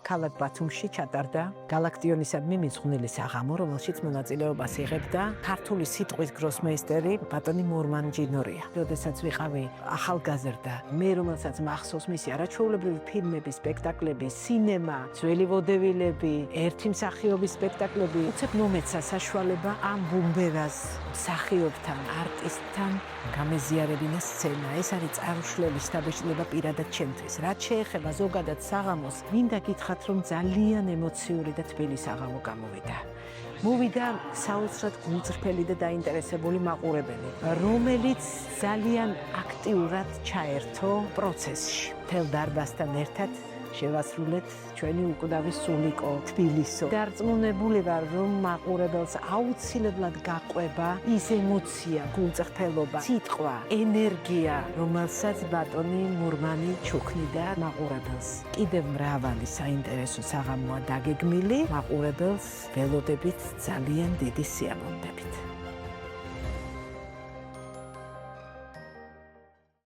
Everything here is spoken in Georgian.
ქალაქ ბათუმში ჩატარდა გალაქტიონისადმი მიძღვნილი საღამო, რომელშიც მონაწილეობას იღებდა ქართული სიტყვის გროსმეისტერი ბატონი მურმან ჯინორია. როდესაც ვიყავი ახალგაზრდა, მე რომელსაც მახსოვს მისი არაჩვეულებრივი ფილმები, სპექტაკლები, სინემა, ძველი ვოდებილები, ერთი მსახიობის სპექტაკლები, უცებ მომეცა საშუალება ამ ბუმბერას მსახიობთან, არტისტთან გამეზიარებინა სცენა. ეს არის წარუშლელი შთაბეჭდილება პირადად ჩემთვის. რაც შეეხება ზოგადად საღამოს, მინდა გითხრათ, რომ ძალიან ემოციური და თბილი საღამო გამოვიდა. მოვიდა საოცრად გულწრფელი და დაინტერესებული მაყურებელი, რომელიც ძალიან აქტიურად ჩაერთო პროცესში. მთელ დარბაზთან ერთად შევასრულეთ ჩვენი უკვდავი სულიკო თბილისო. დარწმუნებული ვარ, რომ მაყურებელს აუცილებლად გაყვება ის ემოცია, გულწრფელობა, სიტყვა, ენერგია, რომელსაც ბატონი მურმანი ჩუქნიდა მაყურებელს. კიდევ მრავალი საინტერესო საღამოა დაგეგმილი, მაყურებელს ველოდებით ძალიან დიდი სიამოვნებით.